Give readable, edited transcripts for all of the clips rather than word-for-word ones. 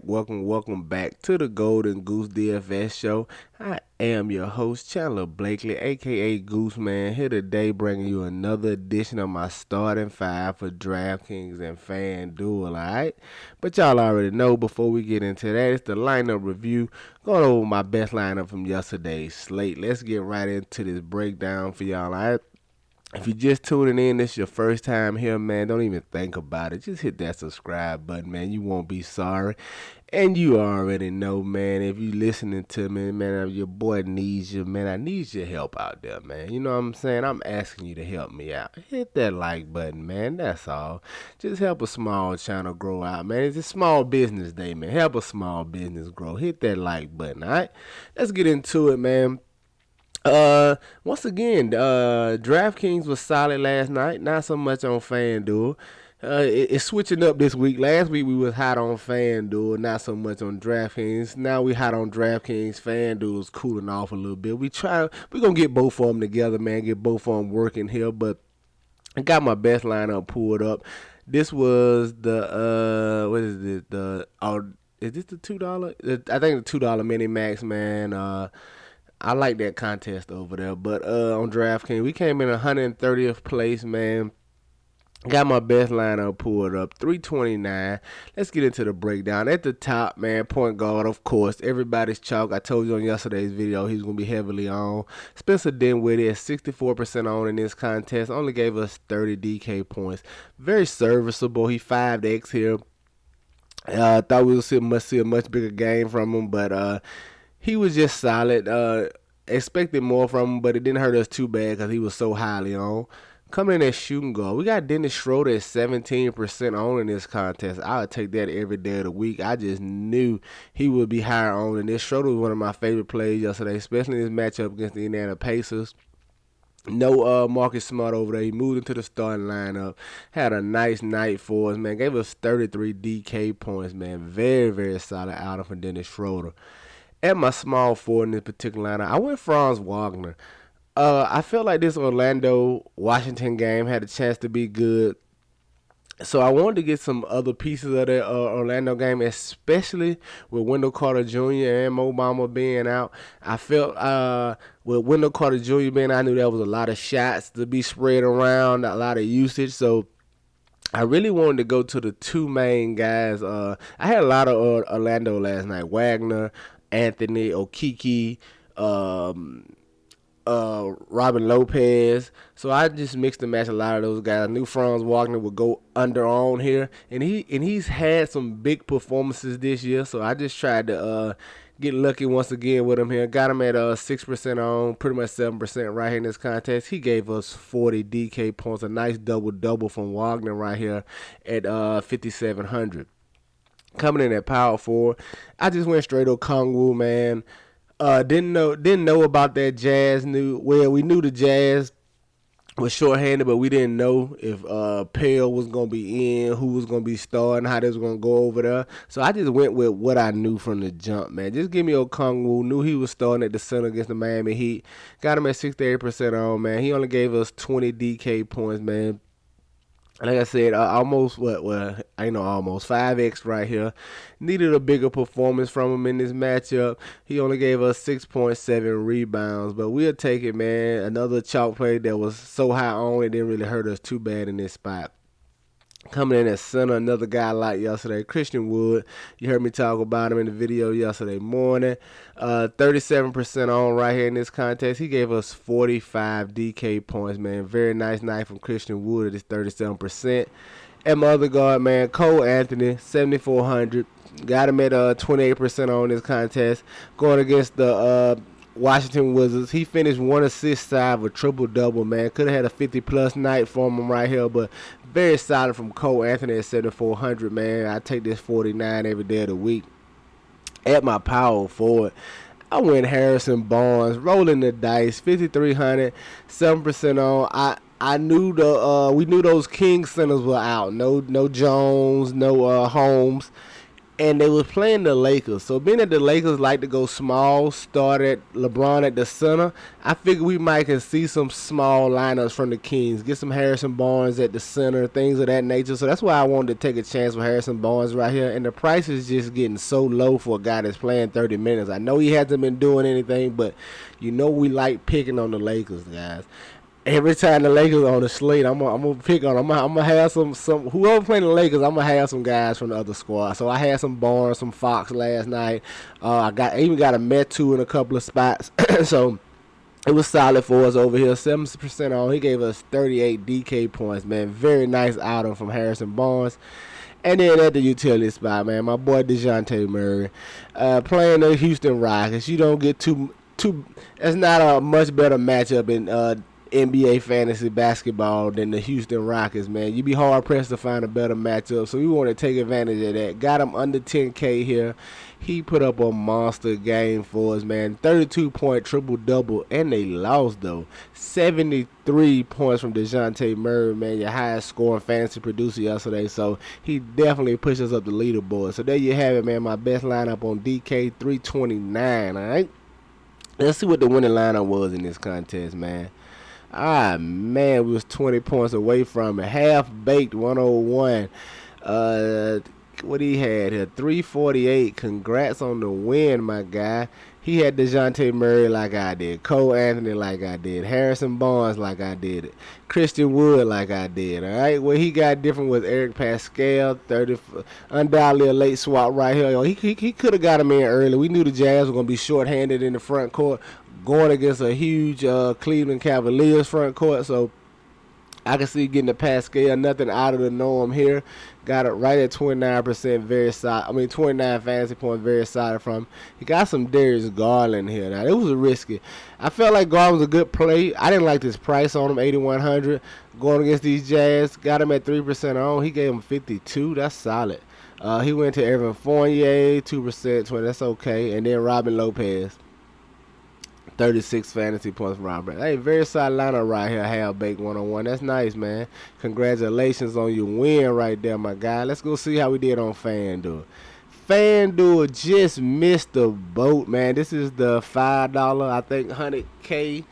welcome back to the Golden Goose DFS show. I am your host, Chandler Blakely, aka Goose Man, here today bringing you another edition of my starting five for DraftKings and FanDuel, alright? But y'all already know, before we get into that, it's the lineup review, going over my best lineup from yesterday's slate. Let's get right into this breakdown for y'all, alright? If you're just tuning in, this is your first time here, man, don't even think about it. Just hit that subscribe button, man. You won't be sorry. And you already know, man, if you listening to me, man, your boy needs you, man. I need your help out there, man. You know what I'm saying? I'm asking you to help me out. Hit that like button, man. That's all. Just help a small channel grow out, man. It's a small business day, man. Help a small business grow. Hit that like button, all right? Let's get into it, man. Once again, DraftKings was solid last night. Not so much on FanDuel. It's switching up this week. Last week we was hot on FanDuel, not so much on DraftKings. Now we hot on DraftKings. FanDuel's cooling off a little bit. We're gonna get both of them together, man. Get both of them working here. But I got my best lineup pulled up. This was the what is it? Is this the $2? I think the $2 mini max, man. I like that contest over there. But on DraftKings, we came in 130th place, man. Got my best lineup pulled up, 329. Let's get into the breakdown. At the top, man, point guard, of course, everybody's chalk. I told you on yesterday's video he's going to be heavily on. Spencer Dinwiddie at 64% on in this contest. Only gave us 30 DK points. Very serviceable. He 5X here. I thought we would see a much bigger game from him, but he was just solid. Expected more from him, but it didn't hurt us too bad because he was so highly on. Coming in at shooting guard, we got Dennis Schroeder at 17% on in this contest. I would take that every day of the week. I just knew he would be higher on than this. Schroeder was one of my favorite plays yesterday, especially in this matchup against the Indiana Pacers. No Marcus Smart over there. He moved into the starting lineup. Had a nice night for us, man. Gave us 33 DK points, man. Very, very solid outing for Dennis Schroeder. At my small forward in this particular lineup, I went Franz Wagner. I felt like this Orlando-Washington game had a chance to be good. So I wanted to get some other pieces of that Orlando game, especially with Wendell Carter Jr. and Mo Bamba being out. I felt with Wendell Carter Jr. being out, I knew there was a lot of shots to be spread around, a lot of usage. So I really wanted to go to the two main guys. I had a lot of Orlando last night. Wagner, Anthony, Okeke, Robin Lopez. So I just mixed and matched a lot of those guys. I knew Franz Wagner would go under on here, and he's had some big performances this year. So I just tried to get lucky once again with him here. Got him at 6% on, pretty much 7% right here in this contest. He gave us 40 DK points, a nice double from Wagner right here at 5,700. Coming in at power forward, I just went straight Okongwu, man. Didn't know about that Jazz. We knew the Jazz was shorthanded, but we didn't know if Pale was gonna be in, who was gonna be starting, how they was gonna go over there. So I just went with what I knew from the jump, man. Just give me Okongwu. Knew he was starting at the center against the Miami Heat. Got him at 68% on, man. He only gave us 20 DK points, man. Like I said, almost 5X right here. Needed a bigger performance from him in this matchup. He only gave us 6.7 rebounds, but we'll take it, man. Another chalk play that was so high on, it didn't really hurt us too bad in this spot. Coming in at center, another guy like yesterday, Christian Wood. You heard me talk about him in the video yesterday morning. 37% on right here in this contest. He gave us 45 DK points, man. Very nice night from Christian Wood at his 37%. And my other guard, man, Cole Anthony, 7,400. Got him at 28% on this contest. Going against the Washington Wizards. He finished 1 assist side of a triple-double, man. Could have had a 50-plus night from him right here, but very solid from Cole Anthony at 7,400, man. I take this 49 every day of the week. At my power forward, I went Harrison Barnes, rolling the dice, 5,300, 7% on. I knew we knew those King centers were out. No Jones, no Holmes. and they was playing the Lakers. So being that the Lakers like to go small, start at LeBron at the center, I figure we might can see some small lineups from the Kings. Get some Harrison Barnes at the center, things of that nature. So that's why I wanted to take a chance with Harrison Barnes right here. And the price is just getting so low for a guy that's playing 30 minutes. I know he hasn't been doing anything, but you know we like picking on the Lakers, guys. Every time the Lakers on the slate, I'm gonna pick on. I'm gonna have some whoever playing the Lakers. I'm gonna have some guys from the other squad. So I had some Barnes, some Fox last night. I even got a Metu in a couple of spots. So it was solid for us over here. 7% on. He gave us 38 DK points, man. Very nice outing from Harrison Barnes. And then at the utility spot, man, my boy DeJounte Murray playing the Houston Rockets. You don't get too. It's not a much better matchup in NBA fantasy basketball than the Houston Rockets, man. You'd be hard pressed to find a better matchup, so we want to take advantage of that. Got him under 10K here. He put up a monster game for us, man. 32-point triple-double, and they lost, though. 73 points from DeJounte Murray, man, your highest scoring fantasy producer yesterday, so he definitely pushes up the leaderboard. So there you have it, man, my best lineup on DK 329, all right? Let's see what the winning lineup was in this contest, man. Man, we was 20 points away from it. Half-baked 101. What he had here? 348. Congrats on the win, my guy. He had DeJounte Murray like I did. Cole Anthony like I did. Harrison Barnes like I did. Christian Wood like I did. All right. What he got different was Eric Pascal. Undoubtedly a late swap right here. He could have got him in early. We knew the Jazz were going to be shorthanded in the front court, going against a huge Cleveland Cavaliers front court. So I can see getting the Pascal, nothing out of the norm here. Got it right at 29%, very solid. 29 fantasy points, very solid from him. He got some Darius Garland here. Now, it was a risky. I felt like Garland was a good play. I didn't like this price on him, 8,100. Going against these Jazz, got him at 3% on. He gave him 52. That's solid. He went to Evan Fournier, 2%, 20. That's okay. And then Robin Lopez. 36 fantasy points from Robert. Hey, very solid lineup right here. Half-baked 101. That's nice, man. Congratulations on your win right there, my guy. Let's go see how we did on FanDuel. FanDuel just missed the boat, man. This is the $5, I think, 100K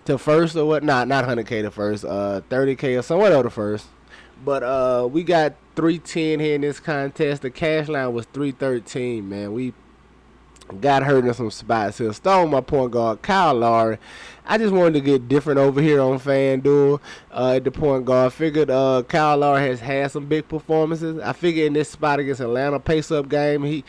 to first or what? Not 100K to first. 30K or somewhat of the first. But we got 310 here in this contest. The cash line was 313, man. We got hurt in some spots here. Stole my point guard, Kyle Lowry. I just wanted to get different over here on FanDuel at the point guard. Figured Kyle Lowry has had some big performances. I figured in this spot against Atlanta pace-up game, he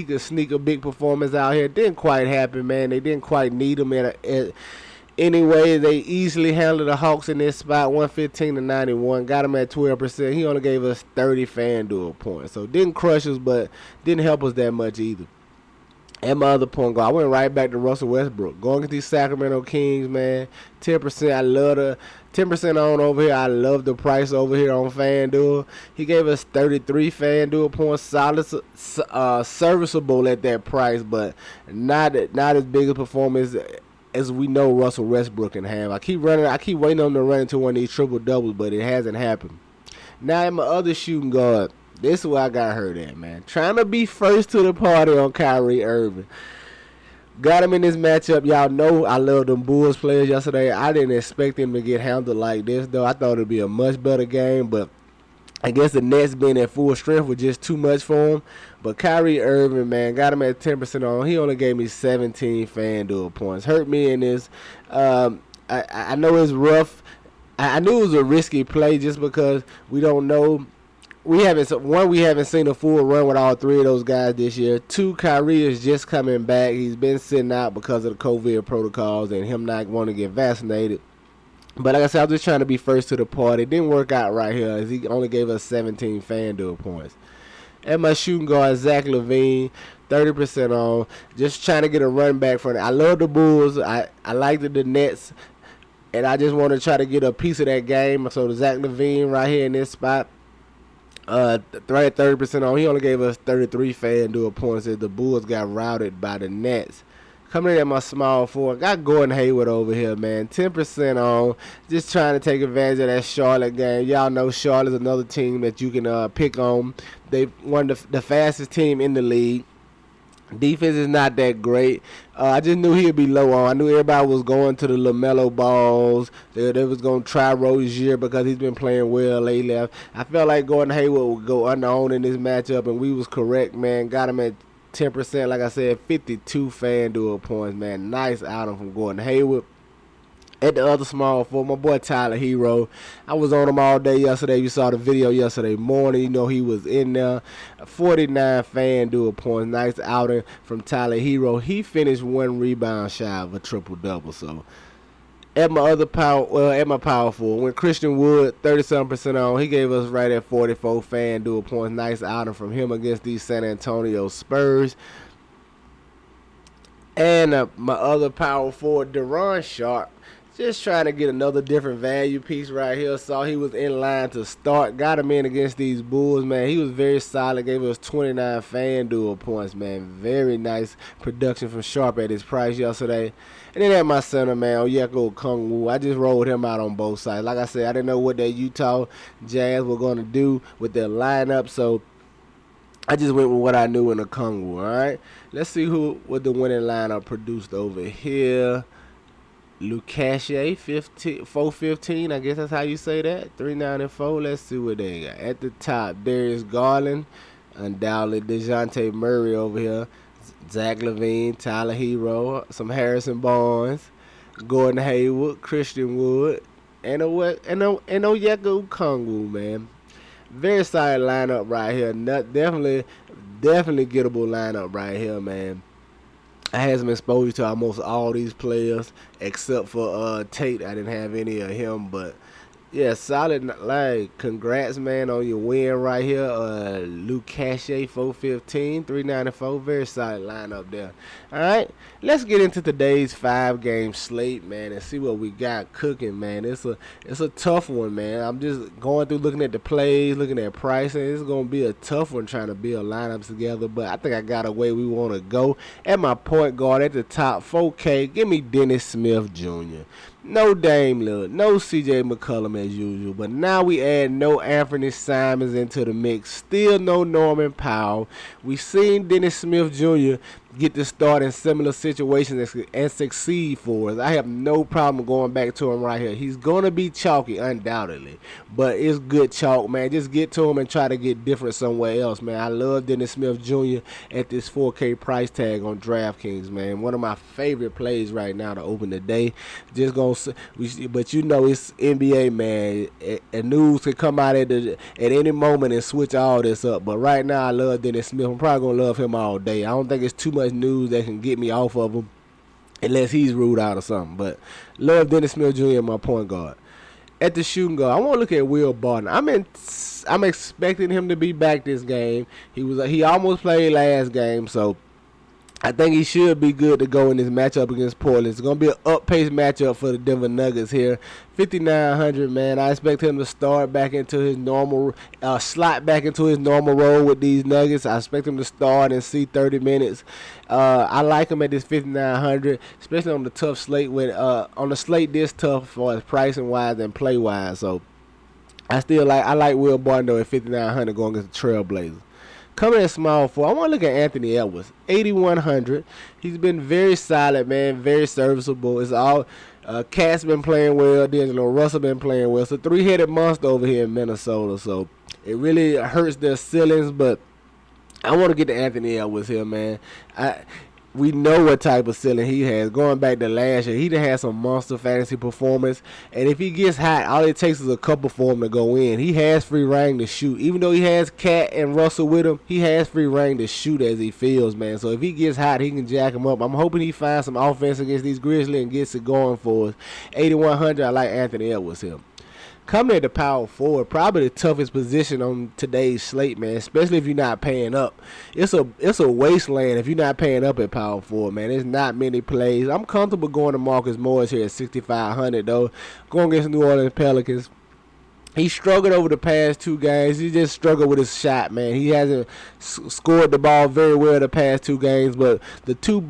could sneak a big performance out here. Didn't quite happen, man. They didn't quite need him anyway. They easily handled the Hawks in this spot, 115-91. Got him at 12%. He only gave us 30 FanDuel points. So didn't crush us, but didn't help us that much either. And my other point guard, I went right back to Russell Westbrook. Going against these Sacramento Kings, man. 10%. I love the 10% on over here. I love the price over here on FanDuel. He gave us 33 FanDuel points. Solid, serviceable at that price, but not as big a performance as we know Russell Westbrook can have. I keep waiting on him to run into one of these triple doubles, but it hasn't happened. Now in my other shooting guard. This is where I got hurt at, man. Trying to be first to the party on Kyrie Irving. Got him in this matchup. Y'all know I love them Bulls players yesterday. I didn't expect him to get handled like this, though. I thought it would be a much better game, but I guess the Nets being at full strength was just too much for him. But Kyrie Irving, man, got him at 10% on. He only gave me 17 FanDuel points. Hurt me in this. I know it's rough. I knew it was a risky play just because we don't know. We haven't seen a full run with all three of those guys this year. 2, Kyrie is just coming back. He's been sitting out because of the COVID protocols and him not wanting to get vaccinated. But like I said, I was just trying to be first to the party. It didn't work out right here as he only gave us 17 FanDuel points. And my shooting guard, Zach LaVine, 30% on. Just trying to get a run back from it. I love the Bulls. I like the Nets. And I just want to try to get a piece of that game. So the Zach LaVine right here in this spot. Right at 30% on. He only gave us 33 FanDuel points as the Bulls got routed by the Nets. Coming in at my small forward, got Gordon Hayward over here, man. 10% on. Just trying to take advantage of that Charlotte game. Y'all know Charlotte's another team that you can pick on. They one of the fastest team in the league. Defense is not that great. I just knew he'd be low on. I knew everybody was going to the LaMelo balls. They was going to try Rozier because he's been playing well lately. I felt like Gordon Hayward would go under-owned in this matchup, and we was correct, man. Got him at 10%, like I said, 52 FanDuel points, man. Nice outing from Gordon Hayward. At the other small forward, my boy Tyler Hero. I was on him all day yesterday. You saw the video yesterday morning. You know he was in there. 49 FanDuel points. Nice outing from Tyler Hero. He finished 1 rebound shy of a triple-double. So at my power forward, when Christian Wood, 37% on, he gave us right at 44 FanDuel points. Nice outing from him against these San Antonio Spurs. And my other power forward, Deron Sharp. Just trying to get another different value piece right here. Saw he was in line to start. Got him in against these Bulls, man. He was very solid. Gave us 29 FanDuel points, man. Very nice production from Sharp at his price yesterday. And then at my center, man, Onyeka Okongwu. I just rolled him out on both sides. Like I said, I didn't know what that Utah Jazz were going to do with their lineup, so I just went with what I knew in Okongwu, all right? Let's see what the winning lineup produced over here. Lucache, 415, I guess that's how you say that. 394. Let's see what they got. At the top, Darius Garland, undoubtedly DeJounte Murray over here, Zach LaVine, Tyler Hero, some Harrison Barnes, Gordon Hayward, Christian Wood, and Onyeka Okongwu, man. Very solid lineup right here. Definitely gettable lineup right here, man. I had some exposure to almost all these players except for Tate. I didn't have any of him, but yeah, solid. Like, congrats, man, on your win right here. Lucache, 415, 394. Very solid lineup there. All right, let's get into today's 5-game slate, man, and see what we got cooking, man. It's a tough one, man. I'm just going through looking at the plays, looking at pricing. It's gonna be a tough one trying to build lineups together, but I think I got a way we want to go. At my point guard at the top, 4K. Give me Dennis Smith Jr. No Dame Lillard, no CJ McCollum as usual, but now we add no Anthony Simons into the mix. Still no Norman Powell. We seen Dennis Smith Jr. get to start in similar situations and succeed for us. I have no problem going back to him right here. He's going to be chalky, undoubtedly, but it's good chalk, man. Just get to him and try to get different somewhere else, man. I love Dennis Smith Jr. at this 4K price tag on DraftKings, man. One of my favorite plays right now to open the day. But you know it's NBA, man. And news can come out at any moment and switch all this up. But right now I love Dennis Smith. I'm probably going to love him all day. I don't think it's too much news that can get me off of him unless he's ruled out or something. But love Dennis Smith Jr. my point guard. At the shooting guard, I want to look at Will Barton. I'm expecting him to be back this game. He almost played last game, so I think he should be good to go in this matchup against Portland. It's going to be an up-paced matchup for the Denver Nuggets here. 5,900, man. I expect him to start back into his normal, slot back into his normal role with these Nuggets. I expect him to start and see 30 minutes. I like him at this 5,900, especially on the tough slate. On the slate this tough for pricing-wise and play-wise. So I like Will Barton, though, at 5,900 going against the Trailblazers. Coming in small forward, I want to look at Anthony Edwards, 8,100. He's been very solid, man, very serviceable. It's all Cat's been playing well, D'Angelo Russell been playing well. It's a three-headed monster over here in Minnesota, so it really hurts their ceilings. But I want to get to Anthony Edwards here, man. We know what type of ceiling he has. Going back to last year, he done had some monster fantasy performance. And if he gets hot, all it takes is a couple for him to go in. He has free reign to shoot. Even though he has Cat and Russell with him, he has free reign to shoot as he feels, man. So if he gets hot, he can jack him up. I'm hoping he finds some offense against these Grizzlies and gets it going for us. 8,100, I like Anthony Edwards here. Coming at the power forward, probably the toughest position on today's slate, man, especially if you're not paying up. It's a wasteland if you're not paying up at power forward, man. There's not many plays. I'm comfortable going to Marcus Morris here at 6,500, though. Going against New Orleans Pelicans. He struggled over the past 2 games. He just struggled with his shot, man. He hasn't scored the ball very well the past 2 games, but the two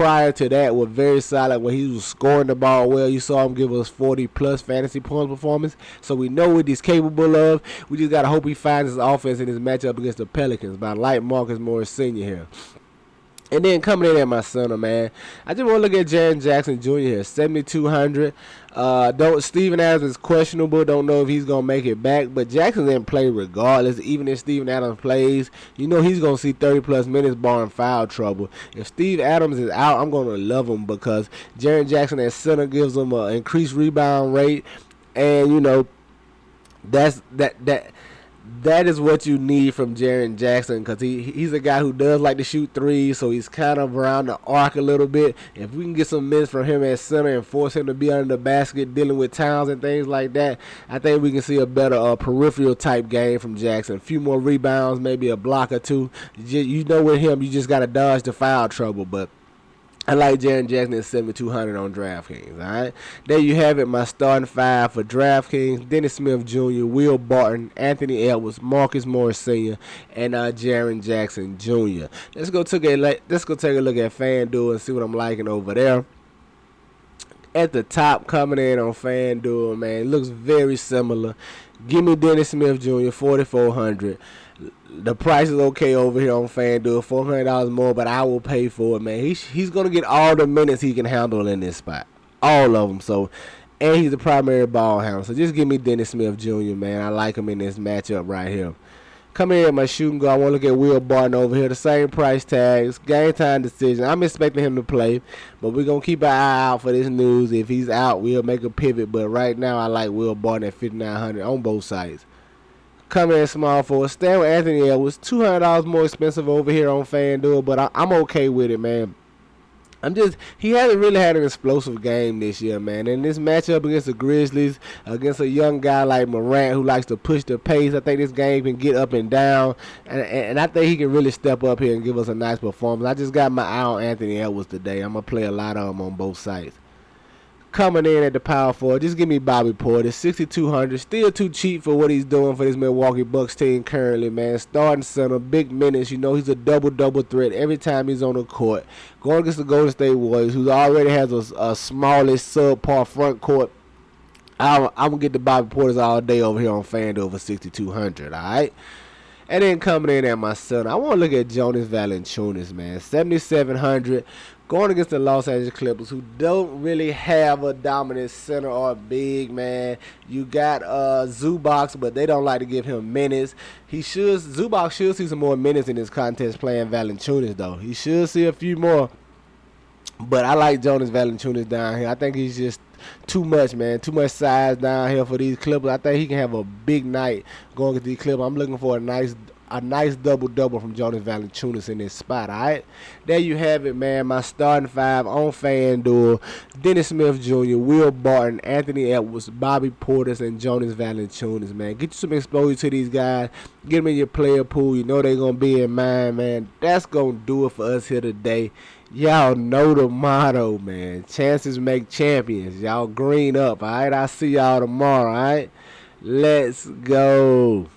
prior to that were very solid when he was scoring the ball well. You saw him give us 40-plus fantasy points performance. So we know what he's capable of. We just got to hope he finds his offense in his matchup against the Pelicans. But I like Marcus Morris Sr. here. And then coming in at my center, man, I just want to look at Jaren Jackson Jr. here, 7,200. Steven Adams is questionable. Don't know if he's gonna make it back, but Jackson didn't play regardless. Even if Steven Adams plays, you know he's gonna see 30+ minutes barring foul trouble. If Steve Adams is out, I'm gonna love him because Jaren Jackson at center gives him an increased rebound rate, and you know that is what you need from Jaren Jackson because he's a guy who does like to shoot threes, so he's kind of around the arc a little bit. If we can get some minutes from him at center and force him to be under the basket dealing with Towns and things like that, I think we can see a better peripheral type game from Jackson. A few more rebounds, maybe a block or two. You know with him, you just got to dodge the foul trouble, but I like Jaren Jackson at 7,200 on DraftKings, all right? There you have it, my starting five for DraftKings. Dennis Smith Jr., Will Barton, Anthony Edwards, Marcus Morris Sr., and Jaren Jackson Jr. Let's go take a look at FanDuel and see what I'm liking over there. At the top, coming in on FanDuel, man, looks very similar. Give me Dennis Smith Jr., 4,400. The price is okay over here on FanDuel, $400 more, but I will pay for it, man. He's going to get all the minutes he can handle in this spot. All of them. So, and he's the primary ball handler. So just give me Dennis Smith Jr., man. I like him in this matchup right here. Come here at my shooting guard. I want to look at Will Barton over here. The same price tags. Game time decision. I'm expecting him to play, but we're going to keep an eye out for this news. If he's out, we'll make a pivot. But right now, I like Will Barton at 5,900 on both sides. Come in small forward. Stand with Anthony Edwards. $200 more expensive over here on FanDuel, but I'm okay with it, man. He hasn't really had an explosive game this year, man. In this matchup against the Grizzlies, against a young guy like Morant who likes to push the pace, I think this game can get up and down, and I think he can really step up here and give us a nice performance. I just got my eye on Anthony Edwards today. I'm going to play a lot of them on both sides. Coming in at the power forward, just give me Bobby Portis, 6,200. Still too cheap for what he's doing for this Milwaukee Bucks team currently, man. Starting center, big minutes. You know he's a double threat every time he's on the court. Going against the Golden State Warriors, who already has a smallish subpar front court. I'm going to get the Bobby Portis all day over here on FanDuel for 6,200, all right? And then coming in at my center, I want to look at Jonas Valanciunas, man. 7,700. Going against the Los Angeles Clippers, who don't really have a dominant center or a big, man. You got Zubac, but they don't like to give him minutes. Zubac should see some more minutes in this contest playing Valanciunas, though. He should see a few more. But I like Jonas Valanciunas down here. I think he's just too much, man. Too much size down here for these Clippers. I think he can have a big night going against these Clippers. I'm looking for a nice double-double from Jonas Valanciunas in this spot, all right? There you have it, man. My starting five on FanDuel. Dennis Smith Jr., Will Barton, Anthony Edwards, Bobby Portis, and Jonas Valanciunas, man. Get you some exposure to these guys. Get them in your player pool. You know they're going to be in mine, man. That's going to do it for us here today. Y'all know the motto, man. Chances make champions. Y'all green up, all right? I'll see y'all tomorrow, all right? Let's go.